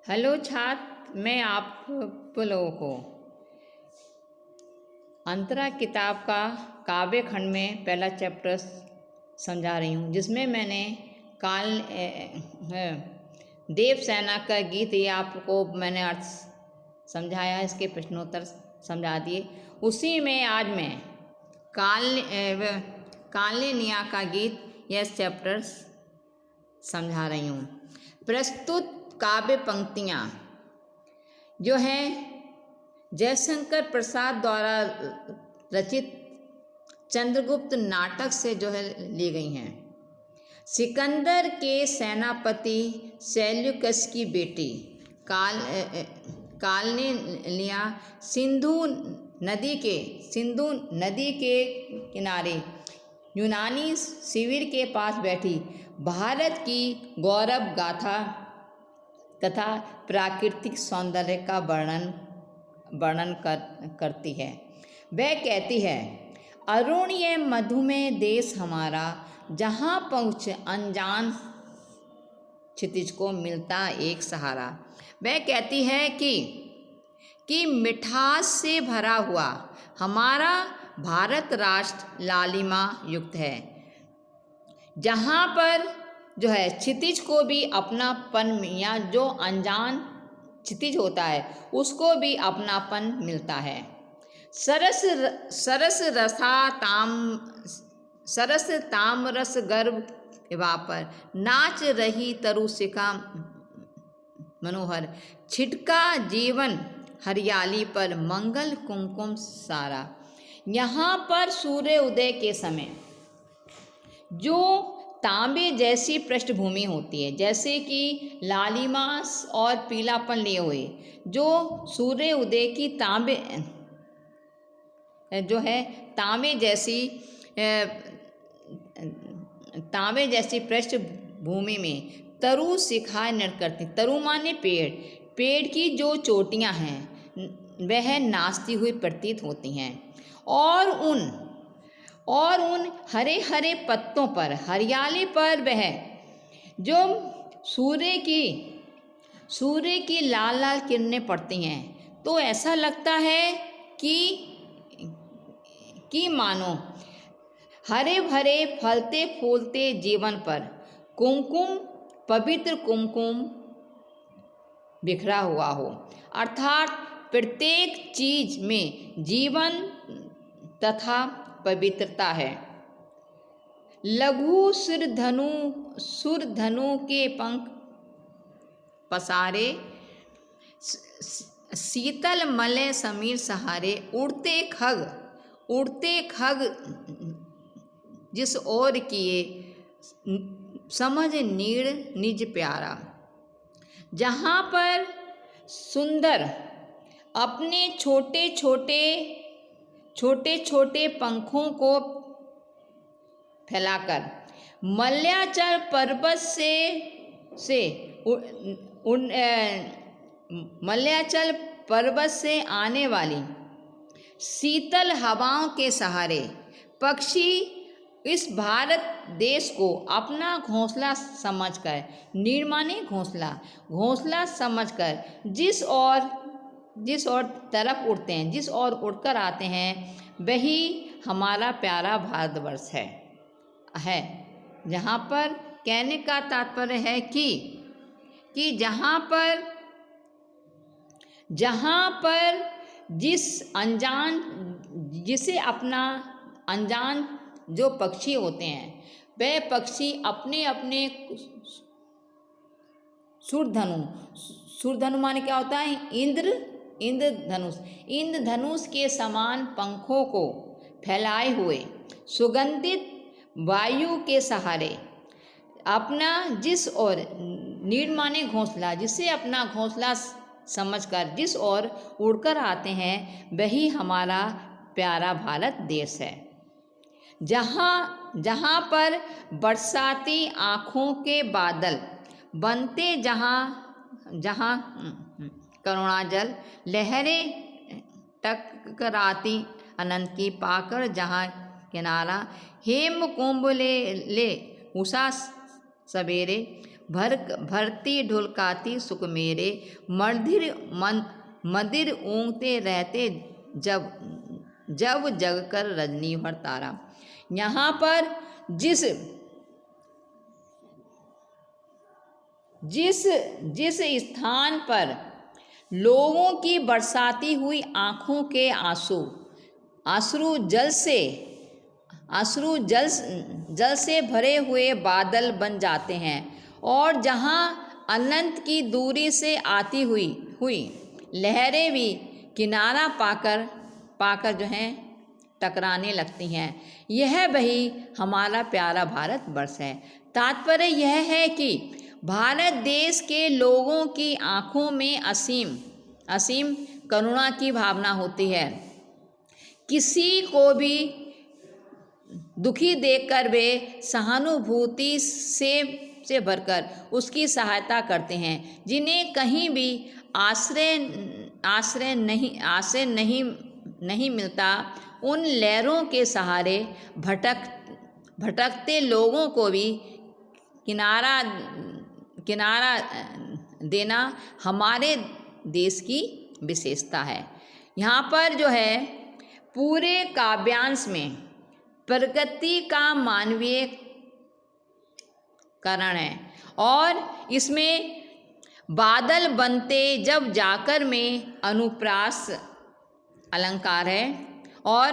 Hello छात्र, मैं आप लोगों को अंतरा किताब का काव्य खंड में पहला चैप्टर समझा रही हूँ, जिसमें मैंने काल देवसेना का गीत ये आपको मैंने अर्थ समझाया, इसके प्रश्नोत्तर समझा दिए। उसी में आज मैं कालनेनिया का गीत यह चैप्टर समझा रही हूँ। प्रस्तुत काव्य पंक्तियाँ जो हैं जयशंकर प्रसाद द्वारा रचित चंद्रगुप्त नाटक से जो है ली गई हैं। सिकंदर के सेनापति सेल्यूकस की बेटी कालनेनिया सिंधु नदी के किनारे यूनानी शिविर के पास बैठी भारत की गौरव गाथा तथा प्राकृतिक सौंदर्य का वर्णन करती है। वह कहती है, अरुणीय मधुमेह देश हमारा, जहाँ पहुँच अनजान क्षितिज को मिलता एक सहारा। वह कहती है कि मिठास से भरा हुआ हमारा भारत राष्ट्र लालिमा युक्त है, जहाँ पर जो है क्षितिज को भी अपनापन या जो अनजान क्षितिज होता है उसको भी अपनापन मिलता है। सरस तामरस गर्भ पर नाच रही तरुशिका मनोहर, छिटका जीवन हरियाली पर मंगल कुमकुम सारा। यहाँ पर सूर्य उदय के समय जो तांबे जैसी पृष्ठभूमि होती है, जैसे कि लालिमा और पीलापन लिए हुए, जो सूर्य उदय की तांबे जैसी पृष्ठभूमि में तरु शिखाएं नृत्य करती। तरु माने पेड़ की जो चोटियां हैं वह नाचती हुई प्रतीत होती हैं, और उन हरे हरे पत्तों पर हरियाली पर वह जो सूर्य की लाल लाल किरणें पड़ती हैं, तो ऐसा लगता है कि मानो हरे भरे फलते फूलते जीवन पर पवित्र कुमकुम बिखरा हुआ हो। अर्थात प्रत्येक चीज में जीवन तथा पवित्रता है। लघु सुरधनु के पंख पसारे, शीतल मलय समीर सहारे, उड़ते खग जिस ओर किए, समझ नीड़ निज प्यारा। जहाँ पर सुंदर अपने छोटे छोटे पंखों को फैलाकर मल्याचल पर्वत मल्याचल पर्वत से आने वाली शीतल हवाओं के सहारे पक्षी इस भारत देश को अपना घोंसला समझकर, निर्माणी घोंसला समझकर जिस और तरफ उड़ते हैं, जिस और उड़कर आते हैं, वही हमारा प्यारा भारतवर्ष है। जहाँ पर कहने का तात्पर्य है कि जहाँ पर जिसे अपना अनजान जो पक्षी होते हैं, वह पक्षी अपने सुरधनु माने क्या होता है? इंद्रधनुष के समान पंखों को फैलाए हुए सुगंधित वायु के सहारे अपना जिस और निर्माणे घोंसला, जिसे अपना घोंसला समझकर जिस ओर उड़कर आते हैं, वही हमारा प्यारा भारत देश है। जहाँ पर बरसाती आँखों के बादल बनते, जहाँ करुणाजल लहरें टकराती अनंत की पाकर, जहाँ किनारा हेम कुंभ ले उषा सवेरे भरती ढुलकाती सुख मेरे, मदिर ऊँघते रहते जब जब जग कर रजनी भर तारा। यहाँ पर जिस जिस जिस स्थान पर लोगों की बरसाती हुई आँखों के आंसू जल से भरे हुए बादल बन जाते हैं, और जहाँ अनंत की दूरी से आती हुई लहरें भी किनारा पाकर जो हैं टकराने लगती हैं। यह वही हमारा प्यारा भारत वर्ष है। तात्पर्य यह है कि भारत देश के लोगों की आँखों में असीम करुणा की भावना होती है। किसी को भी दुखी देखकर वे सहानुभूति से भरकर उसकी सहायता करते हैं। जिन्हें कहीं भी आश्रय नहीं मिलता, उन लहरों के सहारे भटकते लोगों को भी किनारा देना हमारे देश की विशेषता है। यहाँ पर जो है पूरे काव्यांश में प्रकृति का मानवीय करण है, और इसमें बादल बनते जब जाकर में अनुप्रास अलंकार है, और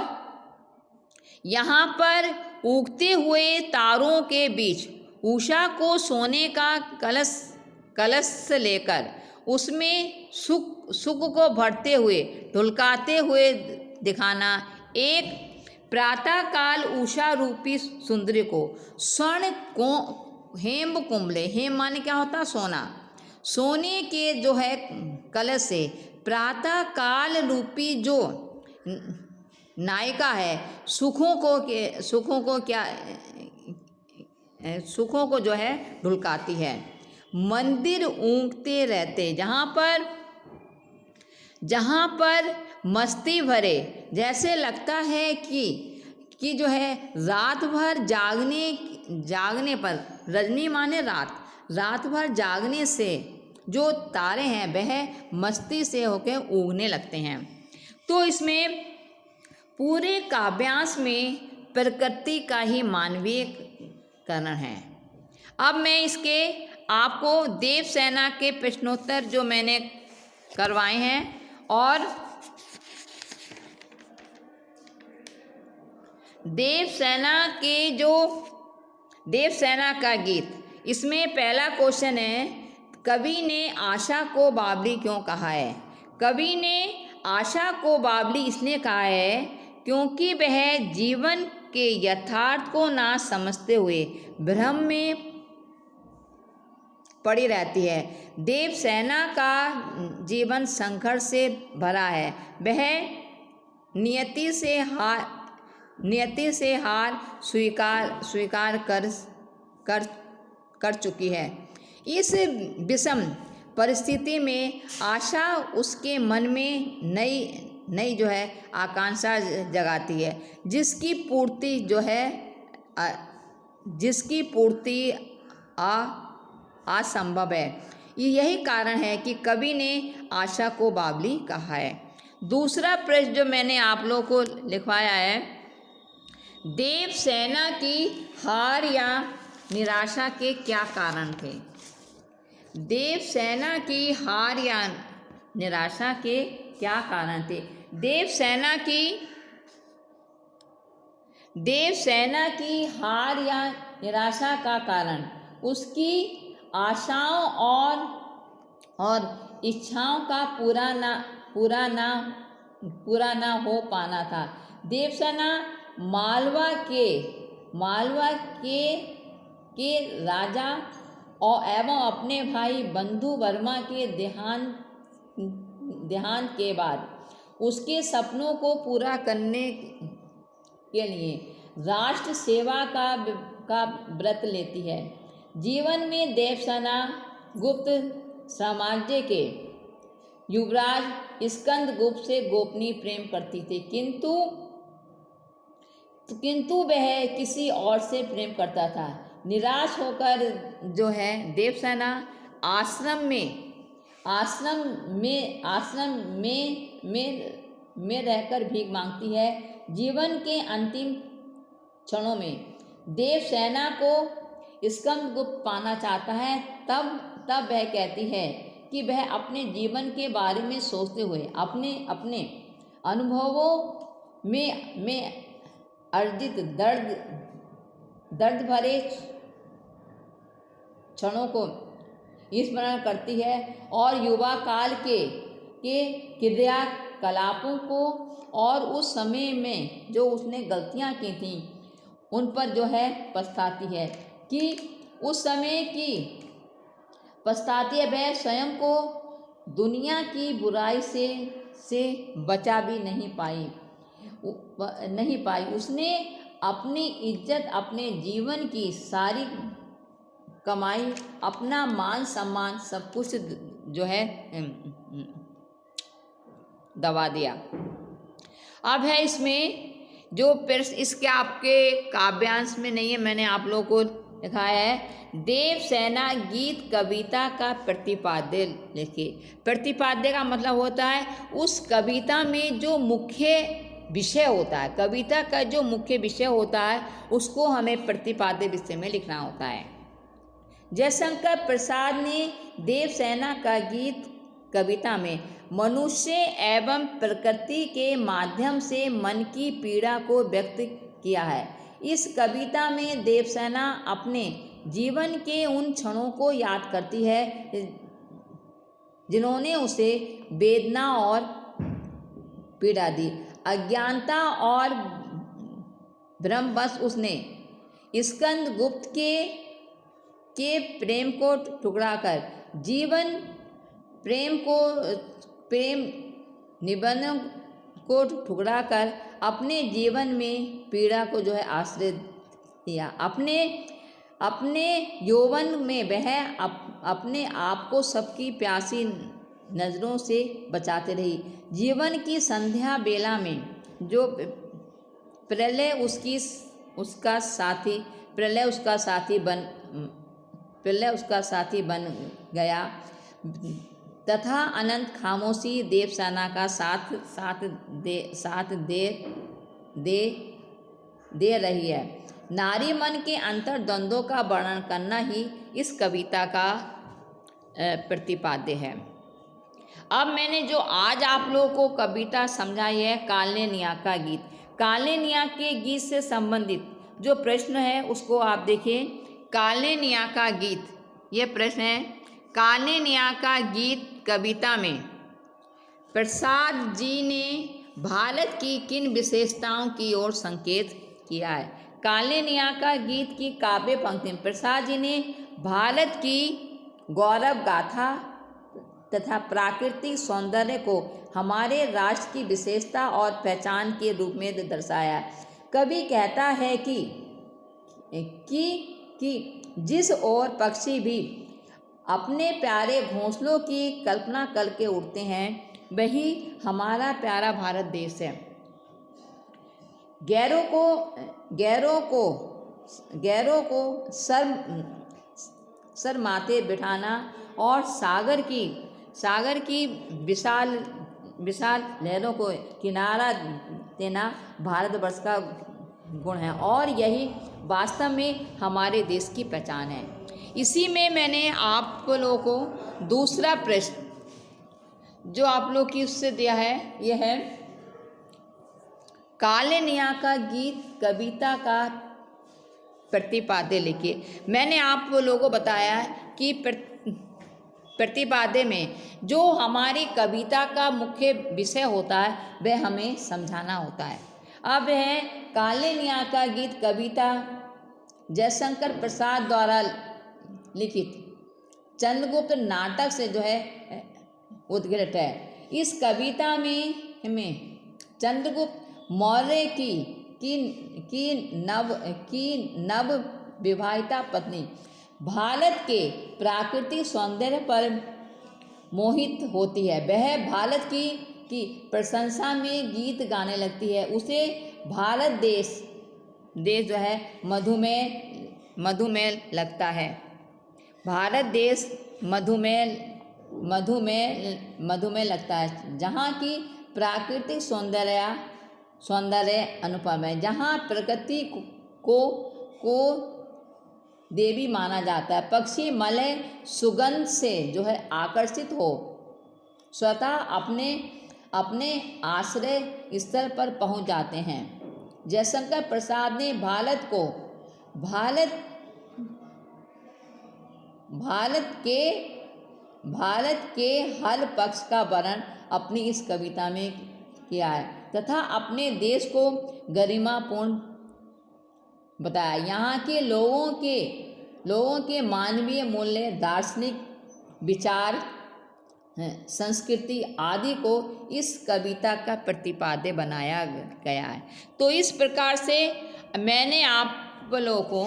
यहाँ पर उगते हुए तारों के बीच उषा को सोने का कलश लेकर उसमें सुख को भरते हुए ढुलकाते हुए दिखाना, एक प्रातःकाल उषा रूपी सुंदरी को स्वर्ण को हेम कुंभले, हेम माने क्या होता? सोना। सोने के जो है कलश से प्रातःकाल रूपी जो नायिका है सुखों को जो है ढुलकाती है। मंदिर ऊँघते रहते, जहाँ पर मस्ती भरे, जैसे लगता है कि जो है रात भर जागने पर, रजनी माने रात भर जागने से जो तारे हैं वह मस्ती से होकर उगने लगते हैं। तो इसमें पूरे काव्यांश में प्रकृति का ही मानवीय करण है। अब मैं इसके आपको देवसेना के प्रश्नोत्तर जो मैंने करवाए हैं, और देवसेना का गीत, इसमें पहला क्वेश्चन है, कवि ने आशा को बावली क्यों कहा है? कवि ने आशा को बावली इसलिए कहा है क्योंकि वह जीवन के यथार्थ को ना समझते हुए भ्रम में पड़ी रहती है। देवसेना का जीवन संघर्ष से भरा है। वह नियति से हार स्वीकार कर चुकी है। इस विषम परिस्थिति में आशा उसके मन में नई जो है आकांक्षा जगाती है, जिसकी पूर्ति असंभव है। यही कारण है कि कवि ने आशा को बावली कहा है। दूसरा प्रश्न जो मैंने आप लोगों को लिखवाया है, देवसेना की हार या निराशा के क्या कारण थे? देवसेना की हार या निराशा के क्या कारण थे? देवसेना की हार या निराशा का कारण उसकी आशाओं और इच्छाओं का पूरा ना हो पाना था। देवसेना मालवा के राजा और एवं अपने भाई बंधु वर्मा के देहांत के बाद उसके सपनों को पूरा करने के लिए राष्ट्र सेवा का व्रत लेती है। जीवन में देवसेना गुप्त साम्राज्य के युवराज स्कंदगुप्त से गोपनीय प्रेम करती थी, किंतु वह किसी और से प्रेम करता था। निराश होकर जो है देवसेना आश्रम में रहकर भीख मांगती है। जीवन के अंतिम क्षणों में देवसेना को स्कंदगुप्त पाना चाहता है। तब वह कहती है कि वह अपने जीवन के बारे में सोचते हुए अपने अनुभवों में अर्जित दर्द भरे क्षणों को स्मरण करती है और युवा काल के क्रियाकलापों को और उस समय में जो उसने गलतियां की थीं उन पर जो है पछताती है कि उस समय की पछताती है। वह स्वयं को दुनिया की बुराई से बचा भी नहीं पाई। उसने अपनी इज्जत, अपने जीवन की सारी कमाई, अपना मान सम्मान सब कुछ जो है दबा दिया। अब है इसमें जो इसके आपके काव्यांश में नहीं है, मैंने आप लोगों को दिखाया है। देवसेना गीत कविता का प्रतिपाद्य लिखिए। प्रतिपाद्य का मतलब होता है उस कविता में जो मुख्य विषय होता है, कविता का जो मुख्य विषय होता है उसको हमें प्रतिपाद्य विषय में लिखना होता है। जयशंकर प्रसाद ने देवसेना का गीत कविता में मनुष्य एवं प्रकृति के माध्यम से मन की पीड़ा को व्यक्त किया है। इस कविता में देवसेना अपने जीवन के उन क्षणों को याद करती है जिन्होंने उसे वेदना और पीड़ा दी। अज्ञानता और भ्रमवश उसने स्कंदगुप्त के प्रेम को ठुकरा कर प्रेम निबंधों को ठुकरा कर अपने जीवन में पीड़ा को जो है आश्रय दिया। अपने यौवन में वह अपने आप को सबकी प्यासी नज़रों से बचाते रही। जीवन की संध्या बेला में जो प्रलय उसका साथी बन गया तथा अनंत खामोशी देवसेना का साथ दे रही है। नारी मन के अंतर्द्वंद्वों का वर्णन करना ही इस कविता का प्रतिपाद्य है। अब मैंने जो आज आप लोगों को कविता समझाई है कालनेनिया का गीत, कालनेनिया के गीत से संबंधित जो प्रश्न है उसको आप देखिए। कालनेनिया का गीत, ये प्रश्न है, कालनेनिया का गीत कविता में प्रसाद जी ने भारत की किन विशेषताओं की ओर संकेत किया है। कालनेनिया का गीत की काव्य पंक्ति में प्रसाद जी ने भारत की गौरव गाथा तथा प्राकृतिक सौंदर्य को हमारे राष्ट्र की विशेषता और पहचान के रूप में दर्शाया। कवि कहता है कि जिस ओर पक्षी भी अपने प्यारे घोंसलों की कल्पना करके उड़ते हैं वही हमारा प्यारा भारत देश है। गैरों को सर माथे बिठाना और सागर की विशाल लहरों को किनारा देना भारतवर्ष का गुण है और यही वास्तव में हमारे देश की पहचान है। इसी में मैंने आप लोगों को दूसरा प्रश्न जो आप लोग की उससे दिया है, यह है कालनेनिया का गीत कविता का प्रतिपाद्य लिखिए। मैंने आप लोगों को बताया कि प्रतिपाद्य में जो हमारी कविता का मुख्य विषय होता है वह हमें समझाना होता है। अब है कालनेनिया का गीत कविता जयशंकर प्रसाद द्वारा लिखित चंद्रगुप्त नाटक से जो है उद्गृत है। इस कविता में चंद्रगुप्त मौर्य की नव विवाहिता पत्नी भारत के प्राकृतिक सौंदर्य पर मोहित होती है। वह भारत की प्रशंसा में गीत गाने लगती है। उसे भारत देश जो है मधुमेह लगता है। भारत देश मधुमेह लगता है, जहाँ की प्राकृतिक सौंदर्य अनुपम है, जहाँ प्रकृति को देवी माना जाता है। पक्षी मलय सुगंध से जो है आकर्षित हो स्वतः अपने आश्रय स्थल पर पहुंच जाते हैं। जयशंकर प्रसाद ने भारत के हर पक्ष का वर्णन अपनी इस कविता में किया है तथा अपने देश को गरिमापूर्ण बताया। यहाँ के लोगों के मानवीय मूल्य, दार्शनिक विचार, संस्कृति आदि को इस कविता का प्रतिपाद्य बनाया गया है। तो इस प्रकार से मैंने आप लोगों को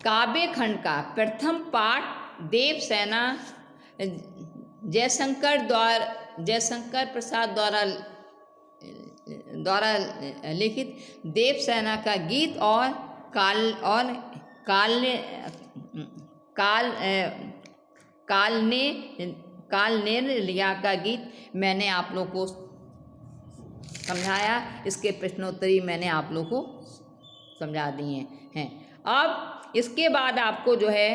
काव्य खंड का प्रथम पाठ देवसेना जयशंकर प्रसाद द्वारा लिखित देवसेना का गीत और कालनेलिया का गीत मैंने आप लोग को समझाया। इसके प्रश्नोत्तरी मैंने आप लोग को समझा दिए हैं। अब इसके बाद आपको जो है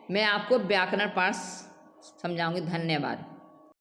मैं आपको व्याकरण पाठ समझाऊंगी। धन्यवाद।